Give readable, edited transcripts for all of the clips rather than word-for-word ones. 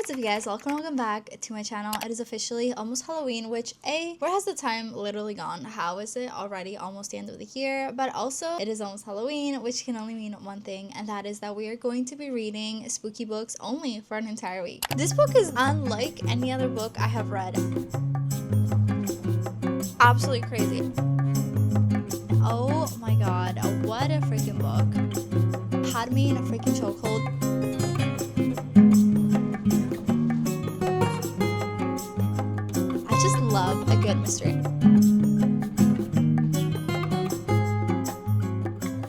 What's up, you guys? Welcome back to my channel. It is officially almost Halloween, which where has the time literally gone? How is it already almost the end of the year? But also it is almost Halloween, which can only mean one thing, and that is that we are going to be reading spooky books only for an entire week. This book is unlike any other book I have read. Absolutely crazy. Oh my god, what a freaking book. Had me in a freaking chokehold. Love a good mystery.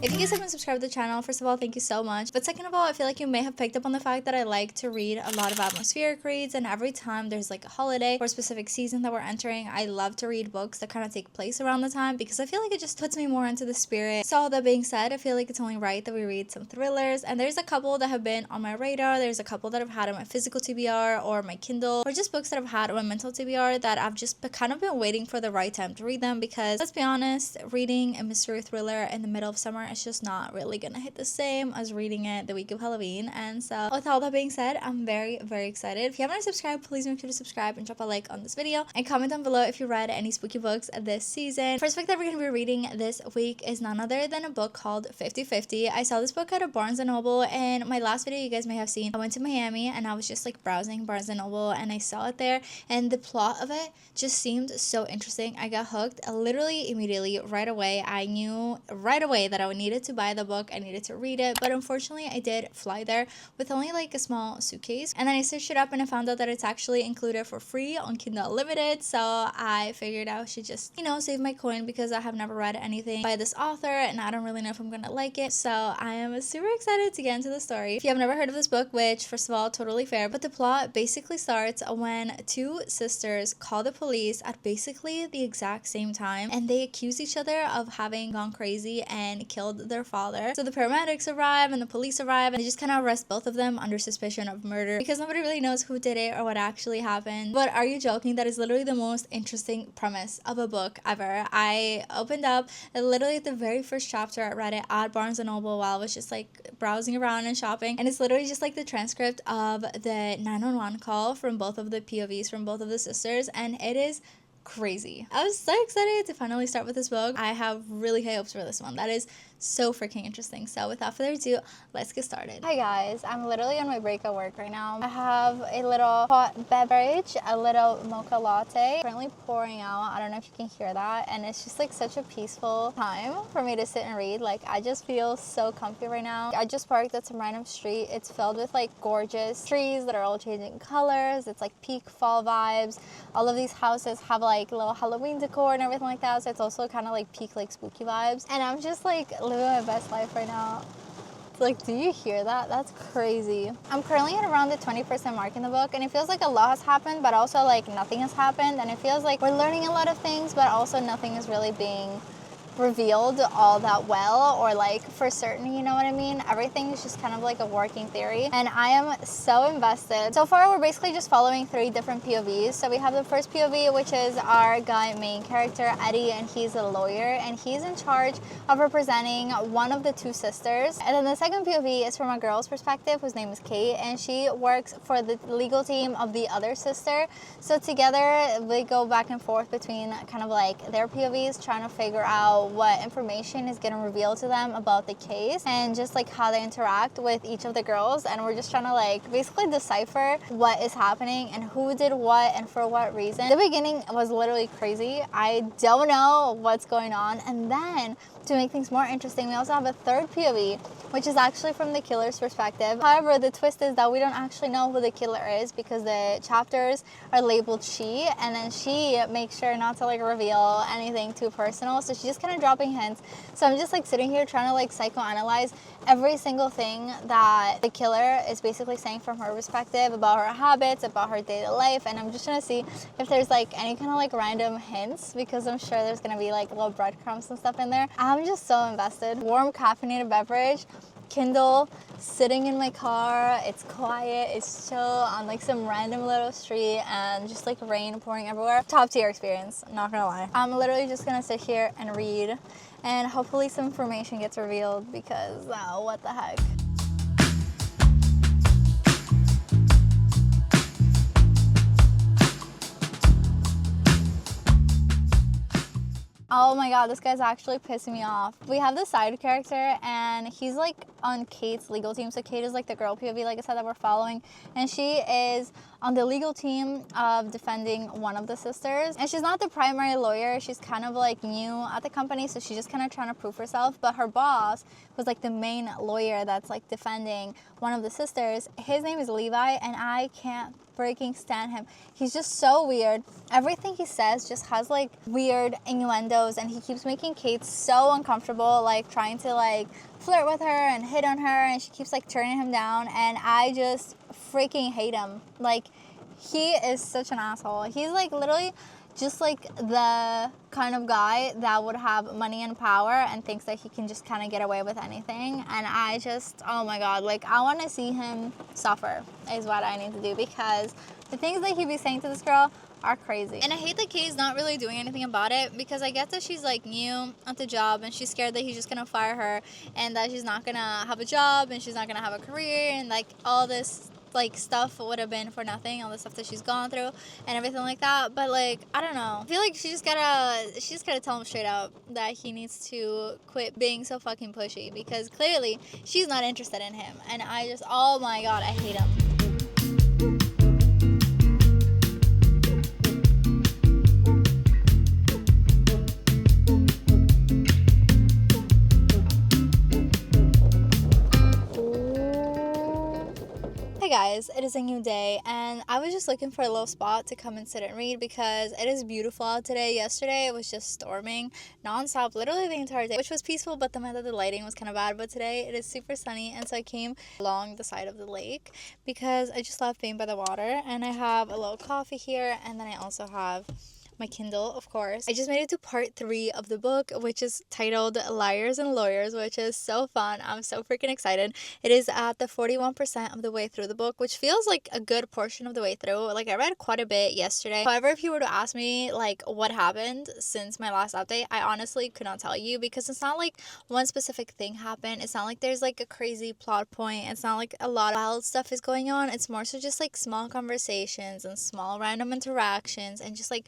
If you guys haven't subscribed to the channel, first of all, thank you so much. But second of all, I feel like you may have picked up on the fact that I like to read a lot of atmospheric reads, and every time there's like a holiday or a specific season that we're entering, I love to read books that kind of take place around the time because I feel like it just puts me more into the spirit. So all that being said, I feel like it's only right that we read some thrillers, and there's a couple that have been on my radar. There's a couple that I've had on my physical TBR or my Kindle, or just books that I've had on my mental TBR that I've just kind of been waiting for the right time to read them, because let's be honest, reading a mystery thriller in the middle of summer is just not really gonna hit the same as reading it the week of Halloween. And so with all that being said, I'm very excited. If you haven't subscribed, please make sure to subscribe and drop a like on this video and comment down below if you read any spooky books this season. First book that we're gonna be reading this week is none other than a book called 50/50. I saw this book at a Barnes & Noble. In my last video you guys may have seen, I went to Miami and I was just like browsing Barnes & Noble and I saw it there, and the plot of it just seemed so interesting. I got hooked literally immediately, right away. I knew right away that I needed to buy the book, I needed to read it, but unfortunately I did fly there with only like a small suitcase, and then I searched it up and I found out that it's actually included for free on Kindle Unlimited. So I figured I should just, save my coin, because I have never read anything by this author and I don't really know if I'm gonna like it. So I am super excited to get into the story. If you have never heard of this book, which first of all, totally fair, but the plot basically starts when two sisters call the police at basically the exact same time, and they accuse each other of having gone crazy and killed their father. So the paramedics arrive and the police arrive, and they just kind of arrest both of them under suspicion of murder, because nobody really knows who did it or what actually happened. But are you joking? That is literally the most interesting premise of a book ever. I opened up literally the very first chapter. I read it at Barnes & Noble while I was just like browsing around and shopping, and it's literally just like the transcript of the 911 call from both of the POVs from both of the sisters, and it is crazy. I was so excited to finally start with this book. I have really high hopes for this one. That is so freaking interesting. So without further ado, let's get started. Hi guys, I'm literally on my break at work right now. I have a little hot beverage, a little mocha latte currently pouring out. I don't know if you can hear that, and it's just like such a peaceful time for me to sit and read. Like, I just feel so comfy right now. I just parked at some random street. It's filled with like gorgeous trees that are all changing colors. It's like peak fall vibes. All of these houses have like little Halloween decor and everything like that, so it's also kind of like peak like spooky vibes, and I'm just like living my best life right now. It's like, do you hear that? That's crazy. I'm currently at around the 20% mark in the book, and it feels like a lot has happened, but also like nothing has happened, and it feels like we're learning a lot of things, but also nothing is really being revealed all that well, or like for certain, you know what I mean? Everything is just kind of like a working theory, and I am so invested. So far we're basically just following 3 different POVs. So we have the first POV, which is our guy main character Eddie, and he's a lawyer and he's in charge of representing one of the 2 sisters. And then the second POV is from a girl's perspective whose name is Kate, and she works for the legal team of the other sister. So together they go back and forth between kind of like their POVs, trying to figure out what information is getting revealed to them about the case, and just like how they interact with each of the girls. And we're just trying to like basically decipher what is happening and who did what and for what reason. The beginning was literally crazy. I don't know what's going on, and then to make things more interesting, we also have a third POV, which is actually from the killer's perspective. However, the twist is that we don't actually know who the killer is, because the chapters are labeled she, and then she makes sure not to like reveal anything too personal, so she's just kind of dropping hints. So I'm just like sitting here trying to like psychoanalyze every single thing that the killer is basically saying from her perspective, about her habits, about her daily life, and I'm just trying to see if there's like any kind of like random hints, because I'm sure there's gonna be like little breadcrumbs and stuff in there. I'm just so invested. Warm caffeinated beverage, Kindle, sitting in my car. It's quiet, it's chill on like some random little street, and just like rain pouring everywhere. Top tier experience, not gonna lie. I'm literally just gonna sit here and read, and hopefully some information gets revealed, because what the heck. Oh my god, this guy's actually pissing me off. We have this side character, and he's like on Kate's legal team. So Kate is like the girl POV, like I said, that we're following, and she is on the legal team of defending one of the sisters. And she's not the primary lawyer. She's kind of like new at the company, so she's just kind of trying to prove herself. But her boss was like the main lawyer that's like defending one of the sisters. His name is Levi, and I can't freaking stand him. He's just so weird. Everything he says just has like weird innuendos, and he keeps making Kate so uncomfortable, like trying to like flirt with her and hit on her, and she keeps like turning him down, and I just freaking hate him. Like, he is such an asshole. He's like literally just like the kind of guy that would have money and power and thinks that he can just kind of get away with anything. And I just, oh my god, like I want to see him suffer is what I need to do, because the things that he be saying to this girl are crazy. And I hate that Kay's not really doing anything about it, because I get that she's like new at the job and she's scared that he's just gonna fire her and that she's not gonna have a job and she's not gonna have a career, and like all this like stuff would have been for nothing, all the stuff that she's gone through and everything like that. But like, I don't know, I feel like she just gotta tell him straight up that he needs to quit being so fucking pushy, because clearly she's not interested in him. And I just, oh my god, I hate him. Hey guys, it is a new day, and I was just looking for a little spot to come and sit and read, because it is beautiful out today. Yesterday it was just storming non-stop literally the entire day, which was peaceful, but the meant that the lighting was kind of bad. But today it is super sunny, and so I came along the side of the lake because I just love being by the water, and I have a little coffee here, and then I also have my Kindle, of course. I just made it to part 3 of the book, which is titled Liars and Lawyers, which is so fun. I'm so freaking excited. It is at the 41% of the way through the book, which feels like a good portion of the way through. Like, I read quite a bit yesterday. However, if you were to ask me like what happened since my last update, I honestly could not tell you, because it's not like one specific thing happened. It's not like there's like a crazy plot point. It's not like a lot of wild stuff is going on. It's more so just like small conversations and small random interactions and just like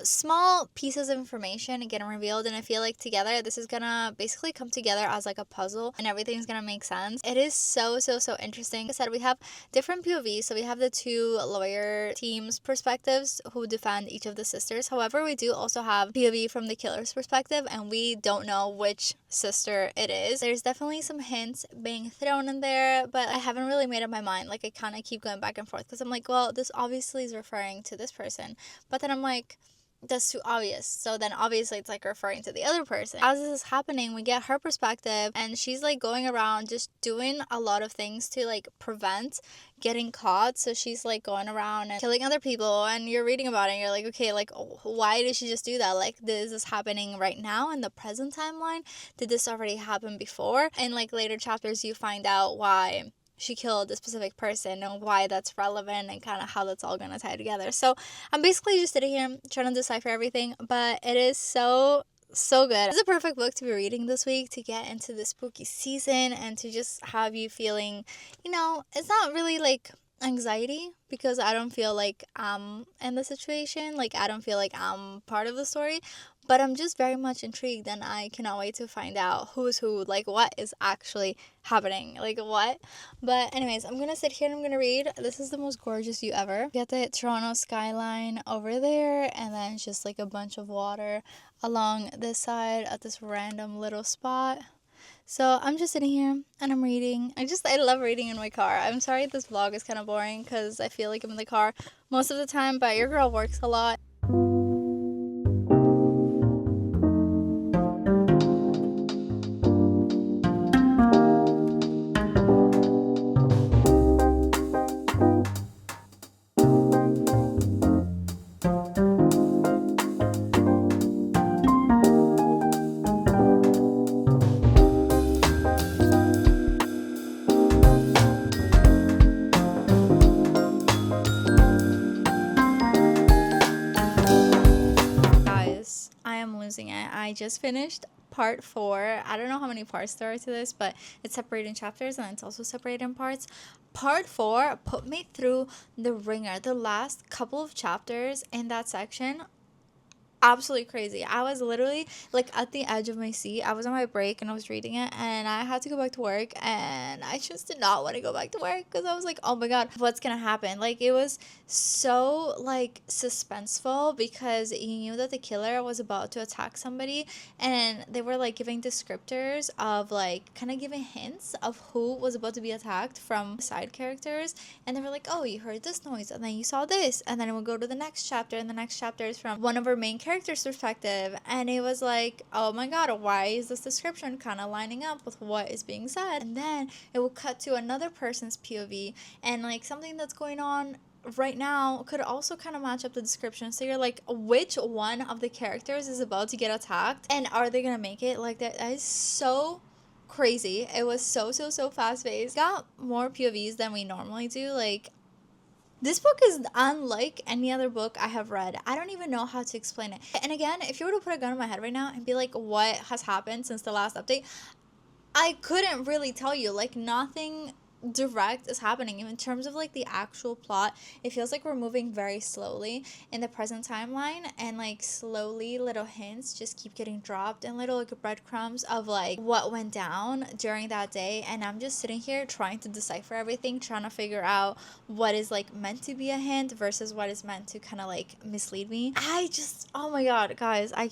small pieces of information getting revealed. And I feel like together this is gonna basically come together as like a puzzle, and everything's gonna make sense. It is so interesting. Like I said, we have different POVs. So we have the 2 lawyer teams perspectives who defend each of the sisters. However, we do also have POV from the killer's perspective, and we don't know which sister it is. There's definitely some hints being thrown in there, but I haven't really made up my mind. Like, I kind of keep going back and forth, because I'm like, well, this obviously is referring to this person, but then I'm like, that's too obvious. So then obviously it's like referring to the other person. As this is happening, we get her perspective, and she's like going around just doing a lot of things to like prevent getting caught. So she's like going around and killing other people, and you're reading about it and you're like, okay, like why did she just do that? Like, this is happening right now in the present timeline? Did this already happen before? In like later chapters you find out why she killed a specific person and why that's relevant and kind of how that's all gonna tie together. So I'm basically just sitting here trying to decipher everything, but it is so good. It's a perfect book to be reading this week to get into the spooky season and to just have you feeling, you know, it's not really like anxiety, because I don't feel like I'm in the situation, like I don't feel like I'm part of the story, but I'm just very much intrigued, and I cannot wait to find out who's who, like what is actually happening, like what. But anyways, I'm gonna sit here and I'm gonna read. This is the most gorgeous view ever. You got the Toronto skyline over there, and then just like a bunch of water along this side at this random little spot. So I'm just sitting here and I'm reading. I love reading in my car. I'm sorry this vlog is kind of boring, because I feel like I'm in the car most of the time, but your girl works a lot. I just finished part 4. I don't know how many parts there are to this, but it's separated in chapters and it's also separated in parts. Part 4 put me through the ringer. The last couple of chapters in that section, absolutely crazy. I was literally like at the edge of my seat. I was on my break and I was reading it, and I had to go back to work, and I just did not want to go back to work because I was like, oh my god, what's gonna happen? Like, it was so like suspenseful because you knew that the killer was about to attack somebody, and they were like giving descriptors of like kind of giving hints of who was about to be attacked from side characters, and they were like, oh, you heard this noise, and then you saw this, and then it would go to the next chapter, and the next chapter is from one of our main characters' perspective, and it was like, oh my god, why is this description kind of lining up with what is being said? And then it will cut to another person's POV, and like something that's going on right now could also kind of match up the description. So you're like, which one of the characters is about to get attacked, and are they gonna make it? Like, that is so crazy. It was so fast paced. Got more POVs than we normally do. Like, this book is unlike any other book I have read. I don't even know how to explain it. And again, if you were to put a gun in my head right now and be like, what has happened since the last update, I couldn't really tell you. Like, nothing direct is happening in terms of like the actual plot. It feels like we're moving very slowly in the present timeline, and like slowly little hints just keep getting dropped and little like breadcrumbs of like what went down during that day, and I'm just sitting here trying to decipher everything, trying to figure out what is like meant to be a hint versus what is meant to kind of like mislead me. I just, oh my god, guys, I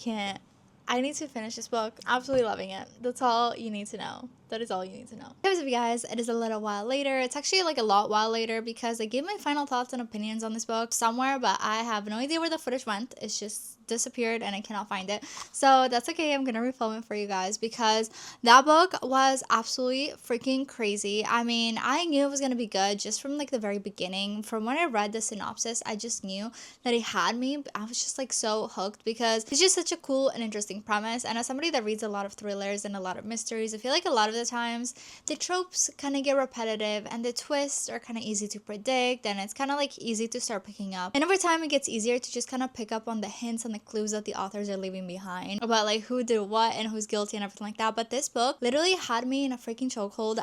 need to finish this book. Absolutely loving it. That's all you need to know. That is all you need to know. Anyways, you guys, it is a little while later. It's actually like a lot while later because I gave my final thoughts and opinions on this book somewhere, but I have no idea where the footage went. It's just disappeared and I cannot find it. So that's okay. I'm gonna refilm it for you guys because that book was absolutely freaking crazy. I mean, I knew it was gonna be good just from like the very beginning. From when I read the synopsis, I just knew that it had me. I was just like so hooked because it's just such a cool and interesting premise. And as somebody that reads a lot of thrillers and a lot of mysteries, I feel like a lot of the times the tropes kind of get repetitive and the twists are kind of easy to predict, and it's kind of like easy to start picking up, and over time it gets easier to just kind of pick up on the hints and the clues that the authors are leaving behind about like who did what and who's guilty and everything like that. But this book literally had me in a freaking chokehold.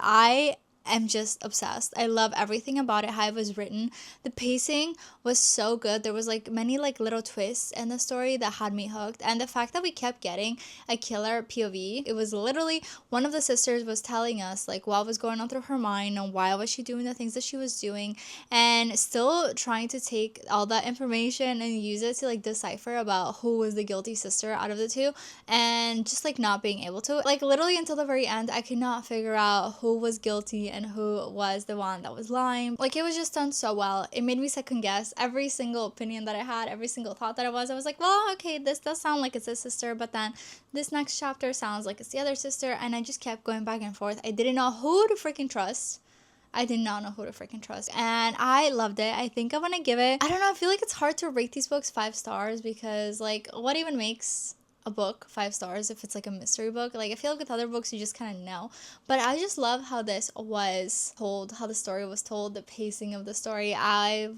I'm just obsessed. I love everything about it, how it was written. The pacing was so good. There was like many like little twists in the story that had me hooked, and the fact that we kept getting a killer POV. It was literally one of the sisters was telling us like what was going on through her mind and why was she doing the things that she was doing, and still trying to take all that information and use it to like decipher about who was the guilty sister out of the two, and just like not being able to, like, literally until the very end I could not figure out who was guilty and who was the one that was lying. Like, it was just done so well. It made me second guess every single opinion that I had, every single thought that I was like, well, okay, this does sound like it's his sister, but then this next chapter sounds like it's the other sister, and I just kept going back and forth. I didn't know who to freaking trust. I did not know who to freaking trust, and I loved it. I think I'm gonna give it, I don't know, I feel like it's hard to rate these books 5 stars because like what even makes a book 5 stars if it's like a mystery book? Like, I feel like with other books you just kind of know, but I just love how this was told, how the story was told, the pacing of the story. I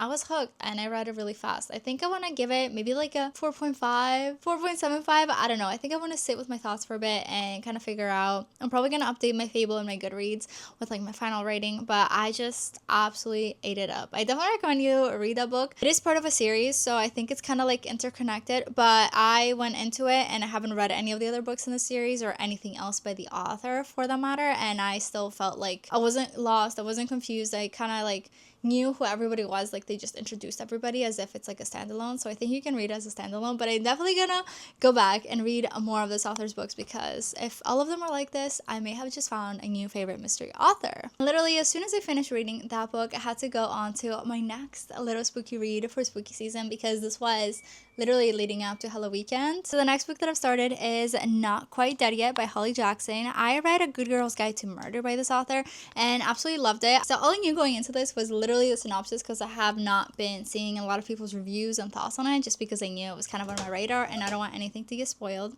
was hooked and I read it really fast. I think I want to give it maybe like a 4.5, 4.75. I don't know. I think I want to sit with my thoughts for a bit and kind of figure out. I'm probably going to update my Fable and my Goodreads with like my final rating, but I just absolutely ate it up. I definitely recommend you read that book. It is part of a series, so I think it's kind of like interconnected, but I went into it and I haven't read any of the other books in the series or anything else by the author for that matter, and I still felt like I wasn't lost. I wasn't confused. I kind of like knew who everybody was. Like, they just introduced everybody as if it's like a standalone, so I think you can read it as a standalone, but I'm definitely gonna go back and read more of this author's books because if all of them are like this, I may have just found a new favorite mystery author. Literally, as soon as I finished reading that book, I had to go on to my next little spooky read for spooky season because this was literally leading up to Halloween weekend. So the next book that I've started is Not Quite Dead Yet by Holly Jackson. I read A Good Girl's Guide to Murder by this author and absolutely loved it. So all I knew going into this was literally the synopsis because I have not been seeing a lot of people's reviews and thoughts on it just because I knew it was kind of on my radar and I don't want anything to get spoiled.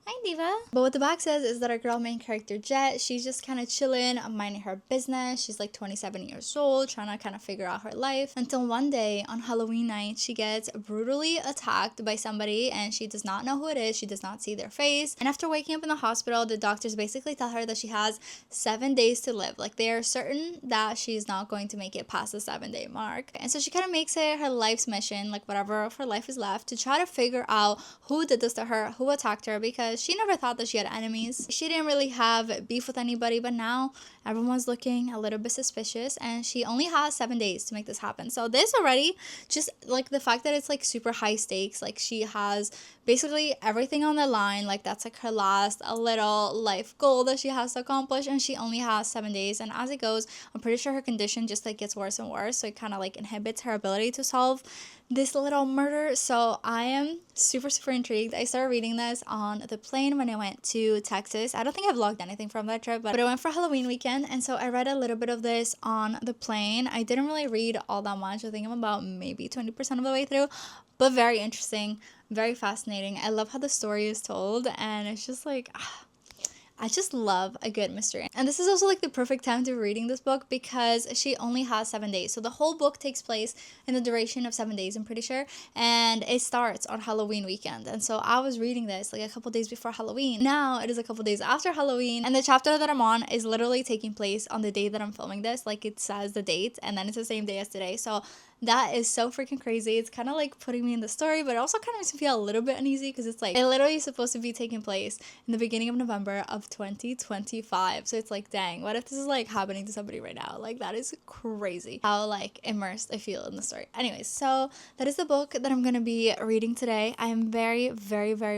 Hi, Diva. But what the back says is that our girl main character, Jet, she's just kind of chilling, minding her business. She's like 27 years old, trying to kind of figure out her life. Until one day on Halloween night, she gets brutally attacked by somebody and she does not know who it is. She does not see their face. And after waking up in the hospital, the doctors basically tell her that she has 7 days to live. Like, they are certain that she's not going to make it past the 7-day mark. And so she kind of makes it her life's mission, like whatever of her life is left, to try to figure out who did this to her, who attacked her, because she never thought that she had enemies. She didn't really have beef with anybody, but now everyone's looking a little bit suspicious, and she only has 7 days to make this happen. So this already, just like the fact that it's like super high stakes, like she has basically everything on the line, like that's like her last a little life goal that she has to accomplish, and she only has 7 days. And as it goes, I'm pretty sure her condition just like gets worse and worse, so it kind of like inhibits her ability to solve this little murder. So I am super intrigued. I started reading this on the plane when I went to Texas. I don't think I vlogged anything from that trip, but I went for Halloween weekend, and so I read a little bit of this on the plane. I didn't really read all that much. I think I'm about maybe 20% of the way through, but very interesting, very fascinating. I love how the story is told, and it's just like, I just love a good mystery. And this is also like the perfect time to be reading this book because she only has 7 days. So the whole book takes place in the duration of 7 days, I'm pretty sure. And it starts on Halloween weekend. And so I was reading this like a couple days before Halloween. Now it is a couple days after Halloween. And the chapter that I'm on is literally taking place on the day that I'm filming this. Like, it says the date, and then it's the same day as today. So that is so freaking crazy. It's kind of like putting me in the story, but it also kind of makes me feel a little bit uneasy because it's like it literally is supposed to be taking place in the beginning of November of 2025. So it's like, dang, what if this is like happening to somebody right now? Like, that is crazy how like immersed I feel in the story. Anyways, so that is the book that I'm gonna be reading today. I am very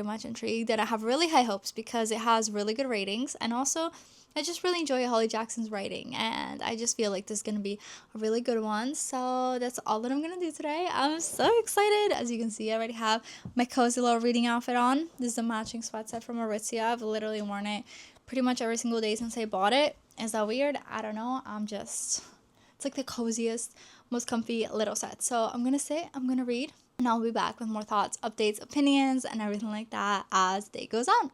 much intrigued, and I have really high hopes because it has really good ratings, and also I just really enjoy Holly Jackson's writing, and I just feel like this is going to be a really good one. So that's all that I'm going to do today. I'm so excited. As you can see, I already have my cozy little reading outfit on. This is a matching sweatset from Aritzia. I've literally worn it pretty much every single day since I bought it. Is that weird? I don't know. It's like the coziest, most comfy little set. So I'm going to sit, I'm going to read, and I'll be back with more thoughts, updates, opinions, and everything like that as the day goes on.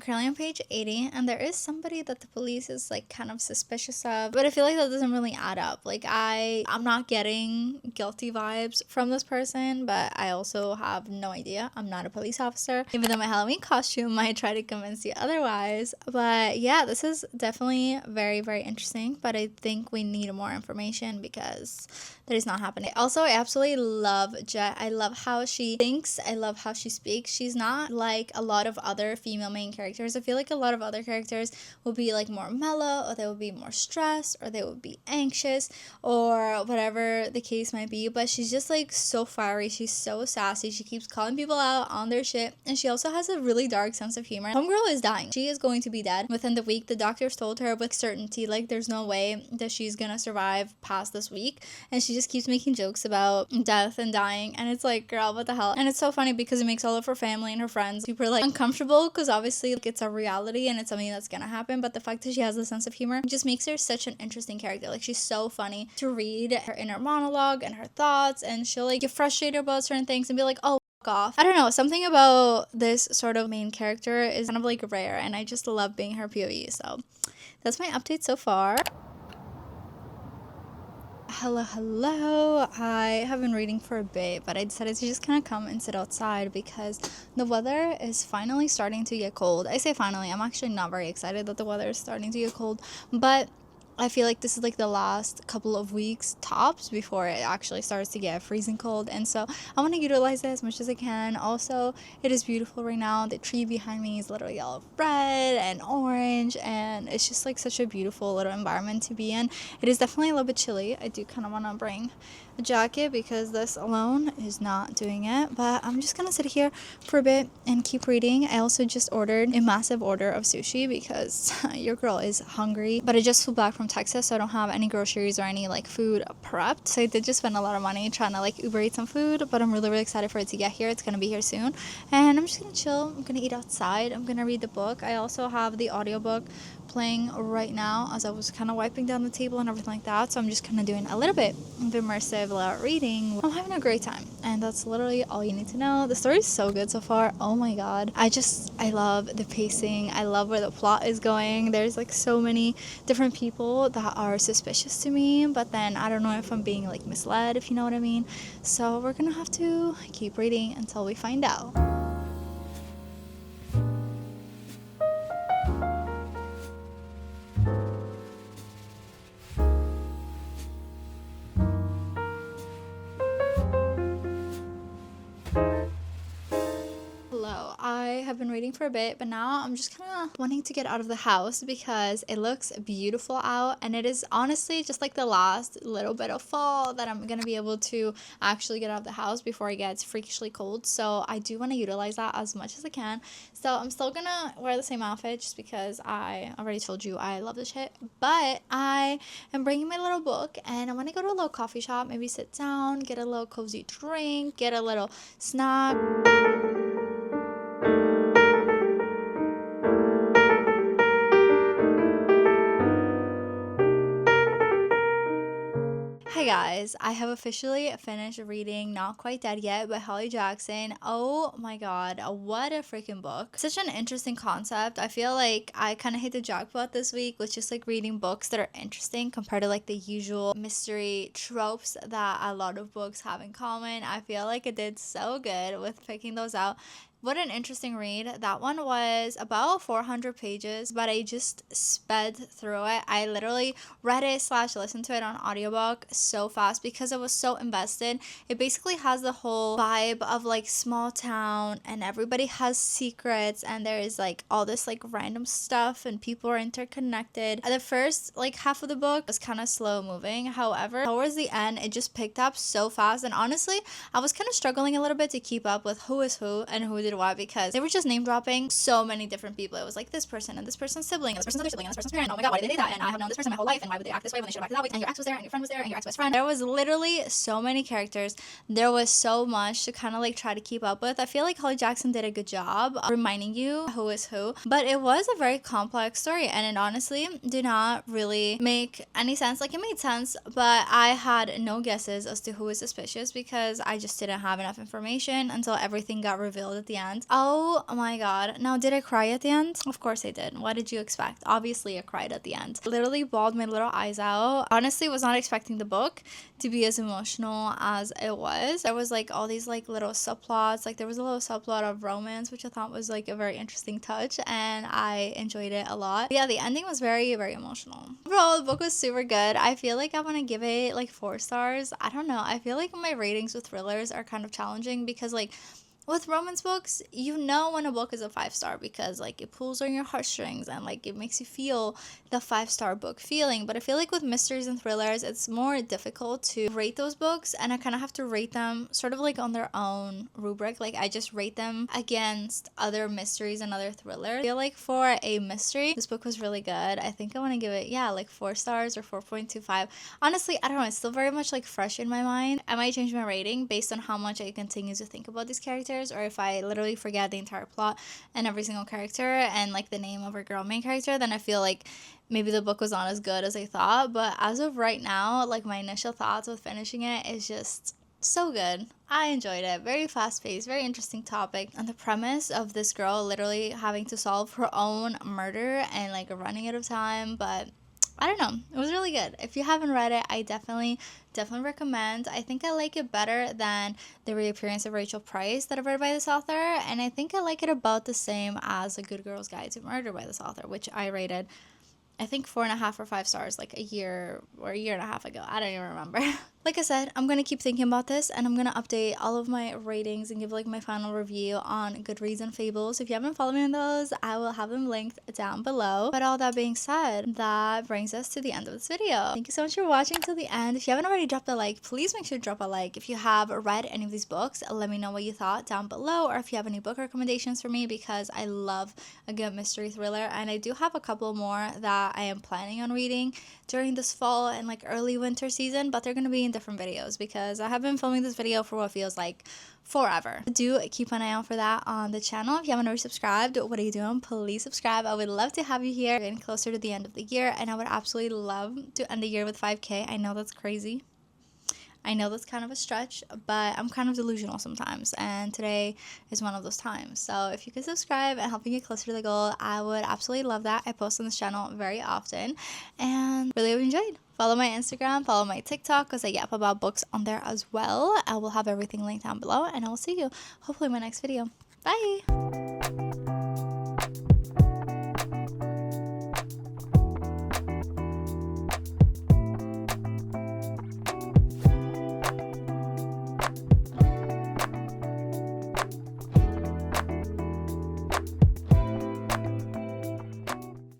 Currently on page 80, and there is somebody that the police is like kind of suspicious of, but I feel like that doesn't really add up. Like, I'm not getting guilty vibes from this person, but I also have no idea. I'm not a police officer, even though my Halloween costume might try to convince you otherwise. But yeah, this is definitely very interesting, but I think we need more information because that is not happening. Also, I absolutely love Jet. I love how she thinks. I love how she speaks. She's not like a lot of other female main characters. I feel like a lot of other characters will be like more mellow, or they will be more stressed, or they will be anxious, or whatever the case might be. But she's just like so fiery. She's so sassy. She keeps calling people out on their shit, and she also has a really dark sense of humor. Homegirl is dying. She is going to be dead within the week. The doctors told her with certainty, like, there's no way that she's gonna survive past this week, and she just keeps making jokes about death and dying, and it's like, girl, what the hell? And it's so funny because it makes all of her family and her friends super like uncomfortable, because obviously like it's a reality and it's something that's gonna happen, but the fact that she has a sense of humor just makes her such an interesting character. Like, she's so funny to read her inner monologue and her thoughts, and she'll like get frustrated about certain things and be like, oh, off. I don't know, something about this sort of main character is kind of like rare, and I just love being her POV. So that's my update so far. Hello. I have been reading for a bit, but I decided to just kind of come and sit outside because the weather is finally starting to get cold. I say finally, I'm actually not very excited that the weather is starting to get cold, but I feel like this is like the last couple of weeks tops before it actually starts to get freezing cold, and so I want to utilize it as much as I can. Also, it is beautiful right now. The tree behind me is literally all red and orange, and it's just like such a beautiful little environment to be in. It is definitely a little bit chilly. I do kind of want to bring a jacket because this alone is not doing it, but I'm just gonna sit here for a bit and keep reading. I also just ordered a massive order of sushi because your girl is hungry, but I just flew back from Texas, so I don't have any groceries or any like food prepped, so I did just spend a lot of money trying to like Uber eat some food, but I'm really excited for it to get here. It's gonna be here soon, and I'm just gonna chill. I'm gonna eat outside. I'm gonna read the book. I also have the audiobook playing right now as I was kind of wiping down the table and everything like that, so I'm just kind of doing a little bit of immersive reading. I'm having a great time, and that's literally all you need to know. The story is so good so far. Oh my god, I love the pacing. I love where the plot is going. There's like so many different people that are suspicious to me, but then I don't know if I'm being like misled, if you know what I mean. So we're gonna have to keep reading until we find out. I have been reading for a bit, but now I'm just kind of wanting to get out of the house because it looks beautiful out, and it is honestly just like the last little bit of fall that I'm gonna be able to actually get out of the house before it gets freakishly cold. So I do want to utilize that as much as I can. So I'm still gonna wear the same outfit just because I already told you I love this shit, but I am bringing my little book and I want to go to a little coffee shop, maybe sit down, get a little cozy drink, get a little snack. Hi guys, I have officially finished reading Not Quite Dead Yet by Holly Jackson. Oh my god, what a freaking book. Such an interesting concept. I feel like I kind of hit the jackpot this week with just like reading books that are interesting compared to like the usual mystery tropes that a lot of books have in common. I feel like it did so good with picking those out. What an interesting read. That one was about 400 pages, but I just sped through it. I literally read it / listened to it on audiobook so fast because I was so invested. It basically has the whole vibe of like small town, and everybody has secrets, and there is like all this like random stuff, and people are interconnected. The first like half of the book was kind of slow moving. However, towards the end, it just picked up so fast, and honestly, I was kind of struggling a little bit to keep up with who is who and who did what, because they were just name dropping so many different people. It was like this person and this person's sibling and this person's other sibling and this person's parent. Oh my god, why did they do that? And I have known this person my whole life, and why would they act this way when they should have acted that way? And your ex was there, and your friend was there, and your ex-best friend. There was literally so many characters. There was so much to kind of like try to keep up with. I feel like Holly Jackson did a good job reminding you who is who, but it was a very complex story, and it honestly did not really make any sense. Like, it made sense, but I had no guesses as to who was suspicious because I just didn't have enough information until everything got revealed at the end. Oh my god. Now, did I cry at the end? Of course I did. What did you expect? Obviously I cried at the end. Literally bawled my little eyes out. Honestly, was not expecting the book to be as emotional as it was. There was like all these like little subplots. Like, there was a little subplot of romance, which I thought was like a very interesting touch, and I enjoyed it a lot. But yeah, the ending was very emotional. Overall, the book was super good. I feel like I want to give it like 4 stars. I don't know. I feel like my ratings with thrillers are kind of challenging because like with romance books, you know when a book is a 5-star because like it pulls on your heartstrings and like it makes you feel the 5-star book feeling. But I feel like with mysteries and thrillers, it's more difficult to rate those books, and I kind of have to rate them sort of like on their own rubric. Like, I just rate them against other mysteries and other thrillers. I feel like for a mystery, this book was really good. I think I want to give it, yeah, like 4 stars or 4.25. Honestly, I don't know. It's still very much like fresh in my mind. I might change my rating based on how much I continue to think about these characters, or if I literally forget the entire plot and every single character and like the name of our girl main character, then I feel like maybe the book was not as good as I thought. But as of right now, like, my initial thoughts with finishing it is just so good. I enjoyed it. Very fast-paced, very interesting topic, and the premise of this girl literally having to solve her own murder and like running out of time. But I don't know, it was really good. If you haven't read it, I definitely recommend. I think I like it better than The Reappearance of Rachel Price that I've read by this author, and I think I like it about the same as A Good Girl's Guide to Murder by this author, which I rated I think 4.5 or 5 stars like a year or a year and a half ago. I don't even remember. Like I said, I'm gonna keep thinking about this, and I'm gonna update all of my ratings and give like my final review on Goodreads and Fables. If you haven't followed me on those, I will have them linked down below. But all that being said, that brings us to the end of this video. Thank you so much for watching till the end. If you haven't already dropped a like, please make sure to drop a like. If you have read any of these books, let me know what you thought down below, or if you have any book recommendations for me, because I love a good mystery thriller, and I do have a couple more that I am planning on reading during this fall and like early winter season, but they're gonna be in different videos because I have been filming this video for what feels like forever. Do keep an eye out for that on the channel. If you haven't already subscribed, what are you doing? Please subscribe. I would love to have you here. We're getting closer to the end of the year, and I would absolutely love to end the year with 5K. I know that's crazy. I know that's kind of a stretch, but I'm kind of delusional sometimes, and today is one of those times. So if you could subscribe and help me get closer to the goal, I would absolutely love that. I post on this channel very often, and really hope you enjoyed. Follow my Instagram, follow my TikTok, because I yap about books on there as well. I will have everything linked down below, and I will see you hopefully in my next video. Bye!